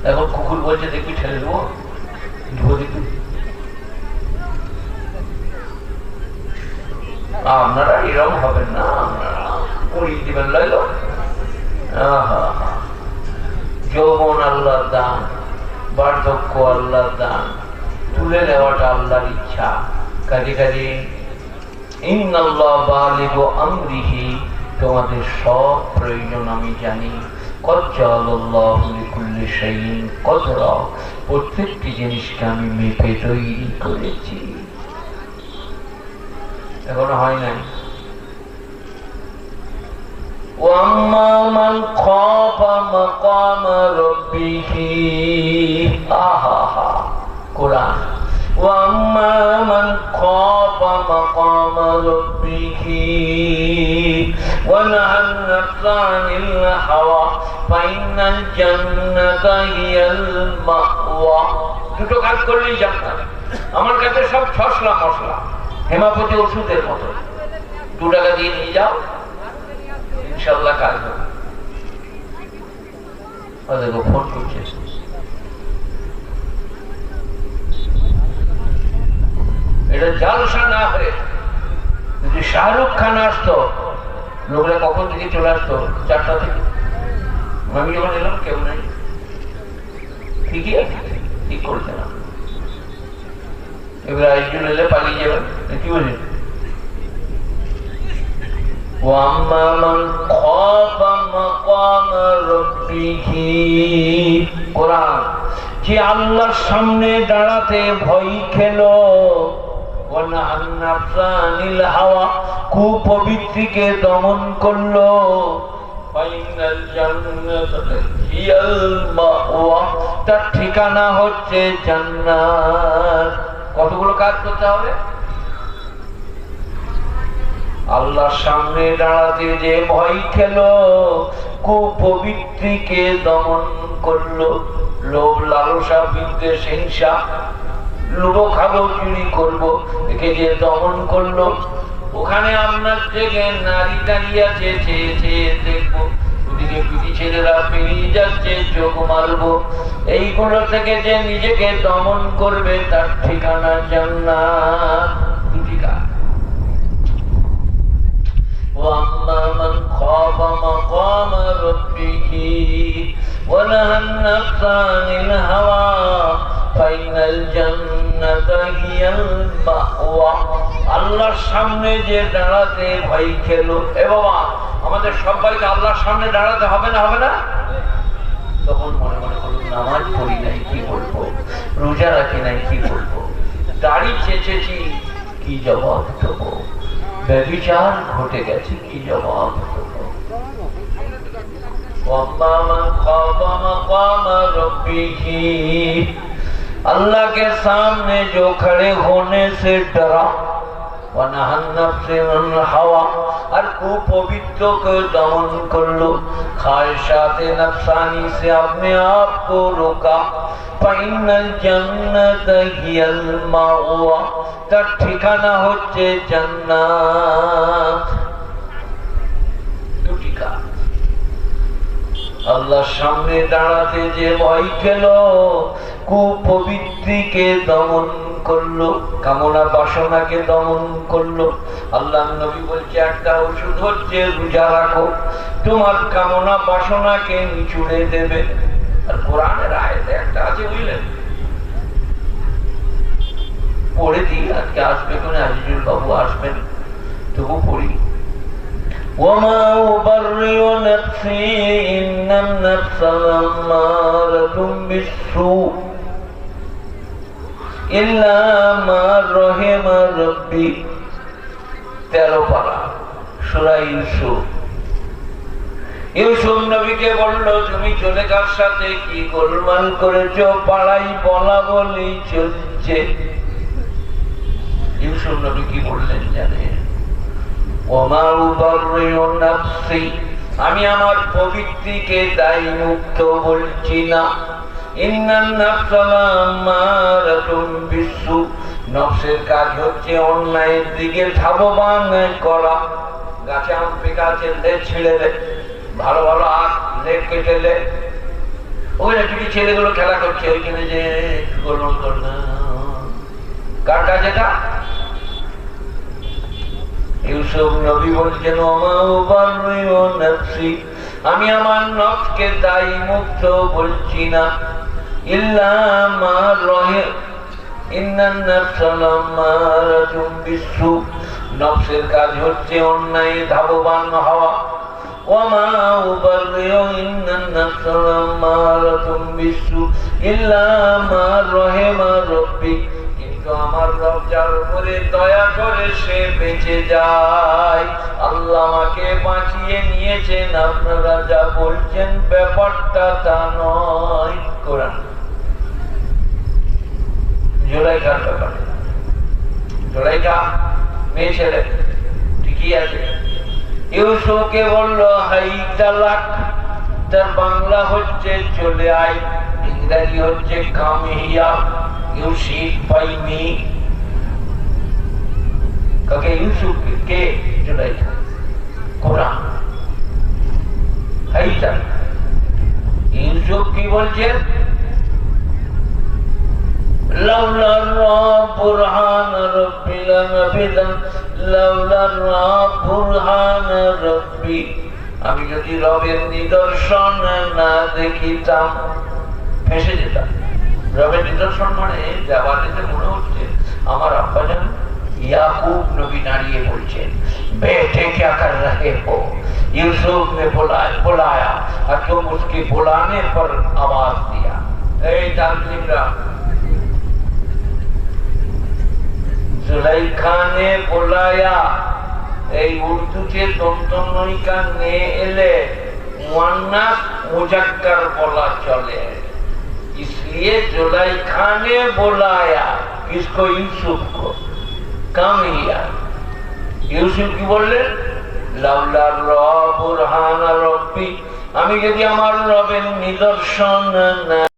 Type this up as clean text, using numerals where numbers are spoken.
এখন কুকুর বলছে দেখবি ঠেলে দেবো, দেখবি। আপনারা এরকম হবেন না, আপনারা পড়িয়ে দিবেন লাইল। যৌবন আল্লাহর দান, বার্ধক্য আল্লাহর দান, তুলে নেওয়াটা আল্লাহর ইচ্ছা। কাজে কাজে ইন্নাল্লাহ বালিগু আমরিহি, তোমাদের সব প্রয়োজন আমি জানি। কদ জাআলাল্লাহু লিকুল্লি শাইইন কদরা, প্রত্যেকটি জিনিসকে আমি মেপে তৈরি করেছি। এখনো হয় নাই। ওয়াম্মা মান খাফা মাকামা রাব্বিহি, আহা কোরআন। ওয়াম্মা মান খাফা মাকামা রাব্বিহি ওয়া নাহান নাফসা আনিল হাওয়া ফাইনাল জান্নাতা হিয়াল মাওয়া। দুটো কাজ করলেই জান্নাত। আমার কাছে সব ছসলা মশলা, হেমাপতি ওষুধের মতো। 2 টাকা দিয়ে নিয়ে যাও, ইনশাল্লাহ কাজ হবে। দেখো ফোন করছে, এটা জালসা না হয়ে যদি শাহরুখ খান আসতো, লোকরা কখন থেকে চলে আসতো? 4টা থেকে। আমি যখন এলাম কেউ নাই, ঠিকই আছে, ঠিক করছে না। এবার একজন এলে পালিয়ে যাবেন, কি বলি? ওয়াম্মা মান খাফা মাকামা রাব্বিহি, কোরআন। যে আল্লাহর সামনে দাঁড়াতে ভয় খেল, ওয়া নাহান নাফসা আনিল হাওয়া, কুপবিত্তিকে দমন করলো, ফাইনাল জান্নাতা হিয়াল মাওয়া, তার ঠিকানা হচ্ছে জান্নাত। কতগুলো কাজ করতে হবে? আল্লাহর সামনে দাঁড়াতে যে ভয় খেল, কুপবিত্তিকে দমন করলো, লোভ লালসা বিদ্বেষ হিংসা, লুবো খাবো চুরি করবো, একে যে দমন করলো। ওখানে আপনার থেকে নারী দাঁড়িয়ে আছে, চেয়ে চেয়ে দেখবো, ওদিকে পিটি ছেলেরা পেরিয়ে যাচ্ছে, চোখ মারবো। এইগুলো থেকে যে নিজেকে দমন করবে, তার ঠিকানা জান্নাত। দুটি কাজ। وَأَمَّا مَنْ خَافَ مَقَامَ رَبِّهِ وَنَهَى النَّفْسَ عَنِ الْهَوَى فَإِنَّ الْجَنَّةَ هِيَ الْمَأْوَى। আল্লাহর সামনে যে দাঁড়াতে ভয় খেলো, এ বাবা আমাদের সবাইকে আল্লাহর সামনে দাঁড়াতে হবে না, হবে না? তখন মনে মনে হলো, নামাজ পড়ি নাই কি বলবো, রোজা রাখি নাই কি বলবো, দাড়ি চেঁচেছি কি জবাব দেবো, ব্যভিচার ঘটে গেছে কি জবাব দেবো। अल्लाह के सामने जो खड़े होने से डरा, और कुपवित्र को दमन कर लो, ख्वाहिशात नफ्सानी से अपने आप को रोका, फाइनल जन्नत हियल मावा, তার ঠিকানা হচ্ছে জান্নাত। দুটি কাজ। আল্লাহর সামনে দাঁড়াতে যে ভয় খেল, কুপবিত্তিকে দমন করলো, কামনা বাসনাকে দমন করলো। আল্লাহর নবী বলছে একটা ওষুধ হচ্ছে রোজা রাখো, তোমার কামনা বাসনাকে নিচুড়ে দেবে। আর কোরআনের আয়াতে একটা আছে, বুঝলেন? পড়ে দিই, আজকে আসবে কোন আজিজুল বাবু আসবেন, তবু পড়ি। وما أبرئ نفسي إن النفس لأمارة بالسوء إلا ما رحم ربي। 13 পারা সূরা ইউসুফ। ইউসুফ নবীকে বললো, তুমি চলে কার সাথে কি গোলমাল করেছো, পাড়াই বলা বলি চলছে। ইউসুফ নবী কি বললেন জানেন? ওমা উবাররিউ নাফসি, আমি আমার পবিত্রকে দায়ী মুক্ত বলছি না। ইন্নান নাফসা লামারাতুন বিসু, নফসের কাজ হচ্ছে অন্যায়ের দিকে ধাবমান করা। গাছে আম পেকে আছে, লেজ ছিঁড়ে দে, ভালো ভালো আখ লেজ কেটে দে, ও ওখানে কিছু ছেলেগুলো খেলা করছে, ওইখানে যে গোলমাল কর না। কার কাজ এটা? ইউসুফ নবী বলছেন, আমি আমার নফসকে দায়ী মুক্ত বলছি না, ইল্লা মা রহে ইন্নান নাফসা লাম্মারাতুম বিসসু, নফসের কাজ হচ্ছে অন্যায় ধাবমান হওয়া। ওয়ামা উবাররিউ ইন্নান নাফসা লাম্মারাতুম বিসসু ইল্লা মা রহিমা রাব্বি, কিন্তু আমার রব যার উপরে দয়া করে সে বেঁচে যায়। আল্লাহ আমাকে বাঁচিয়ে নিয়েছেন। আপনারা যা বলছেন ব্যাপারটা তা নয়। কোরআন জুলাইখার ব্যাপারে, জুলাইখা মেয়ে ছেলে ঠিকই আছে। ইউসুফকে বলল হাই তালাক, তার বাংলা হচ্ছে চলে আয়, ইংরেজি হচ্ছে কাম হিয়া, ইউ শিট বাই মি। কাকে? ইউসুফকে। কে? জুলাইখা। কোরআন হাই তালাক। ইউসুফ কি বলছেন? লাউলা বুরহান রাব্বি লানাফিদা, লাউলা বুরহান রাব্বি, আমি যদি রবের নিদর্শন না দেখিতাম ফেঁসে যেতাম। রবের নিদর্শন মানে দেওয়ালিতে মনে হচ্ছে আমার আব্বাজান याकूब नबी नारिये बोलছেন, बेटे क्या कर रहे हो? यूसुफ ने बुलाया और तुम उसके बुलाने पर आवाज दिया। जुलाइखा ने बुलाया। उर्दूते दंतनयिका ने एले मुअन्नास मुजक्कर बोला चले, इसलिए जुलाइखा ने बुलाया किसको? यूसुफ को। कम हिया। यूसुफ की बोललेन लाउला बुरहान रब्बी, আমি যদি আমার রবের নিদর্শন না